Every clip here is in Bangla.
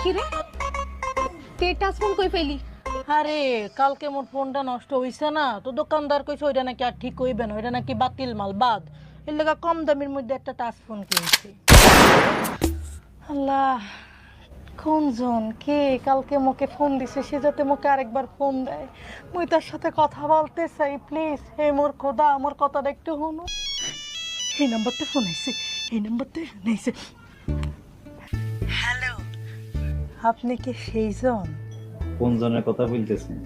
কিরে তে টাচ ফোন কই পাইলি? আরে কালকে মোর ফোনটা নষ্ট হইছে না, তো দোকানদার কইছে ওইটা নাকি আর ঠিক হইবে না, ওইটা নাকি বাতিল মাল বাদ। এর লেগা কম দামের মধ্যে একটা টাচ ফোন কিনছি। আল্লাহ, কোনজন কে কালকে মোকে ফোন দিছে, সে যাতে মোকে আরেকবার ফোন দেয়, মুই তার সাথে কথা বলতে চাই। প্লিজ হে মোর খোদা, আমার কথাটা একটু শুনো। এই নাম্বারতে ফোন আইছে, এই নাম্বারতে ফোন আইছে। হ্যালো, আপনি কি সেইজন? কোন জনের কথা বলতেছেন?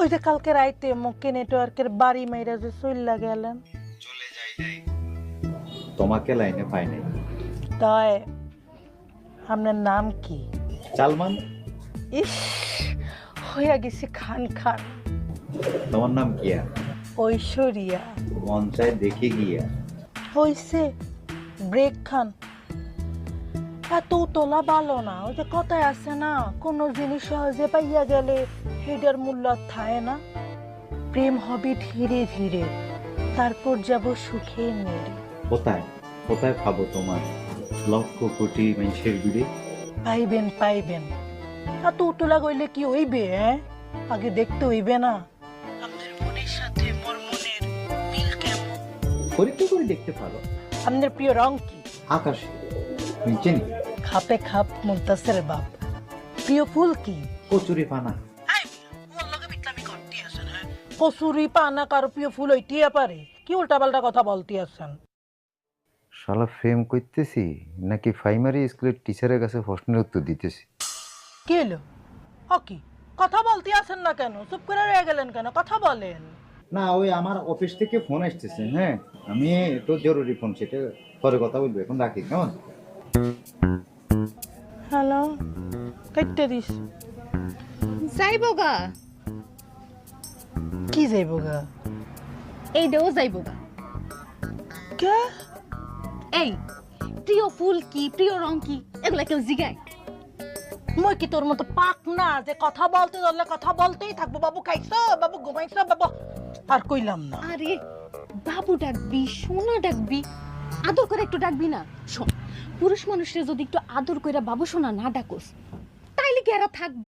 ওই যে কালকে রাইতে মুখে নেটওয়ার্কের বাড়ি মাইরা যে চইল্লা গেলেন। চলে যাই নাই, তোমাকে লাইনে পাই নাই। তাই আপনার নাম কি? সালমান। ইস, হইয়া গেছি খান খান। তোমার নাম কি? ঐশ্বরিয়া। মন চাই দেখে গিয়া। হইছে ব্রেক খান। এত তোলা ভালো না, ওই যে কথায় আছে না, কোনো জিনিস সহজে পাইয়া গেলে সেটার মূল্য থাকে না। প্রেম হবে ধীরে ধীরে, তারপর যাব সুখে মেরে। কোথায় কোথায় পাবো তোমার লক্ষ কোটি মানুষের ভিড়ে? পাইবেন পাইবেন, এত উতলা গইলে কি হইবে? আগে দেখতে হইবে না আপনার মনের সাথে মোর মনের মিল কেমন। পরীক্ষা করে দেখতে পারো। আপনার প্রিয় রং কি? আকাশে। তুমি চেনি? খাপে খাপ মুনতাসের বাপ। প্রিয় ফুল কি? কচুরি পানা। কসুরি পানা কারো প্রিয় ফুল হইতে পারে? কি উল্টা পাল্টা কথা বলতে আছেন? শালা ফ্রেম করতেছি নাকি প্রাইমারি স্কুলের টিচারের কাছে প্রশ্নের উত্তর দিতেছি? কি হলো? কি কথা বলতে আছেন না কেন? চুপ করে রয়ে গেলেন কেন? কথা বলেন। না, ওই আমার অফিস থেকে ফোন আসতেছে। হ্যাঁ, আমি একটু জরুরি ফোন, সেটা পরে কথা বলবো, এখন রাখি কেমন? হ্যালো, কেটে দিস। যাইবো গা। কি যাইব গা? এইটাও যাইবো গা। কে? এই প্রিয় ফুল কি, প্রিয় রং কি, এগুলা কেউ জিগায়? মই কি তোর মতো পাক না যে কথা বলতে ধরলে কথা বলতেই থাকবো? বাবু খাইছো, বাবু ঘুমাইছো, বাবু আর কইলাম না। আরে বাবু ডাকবি, সোনা ডাকবি, আদর করে একটু ডাকবি না? শোন, পুরুষ মানুষের যদি একটু আদর করে বাবু সোনা না ডাকোস, তাইলে কি এরা থাকবে?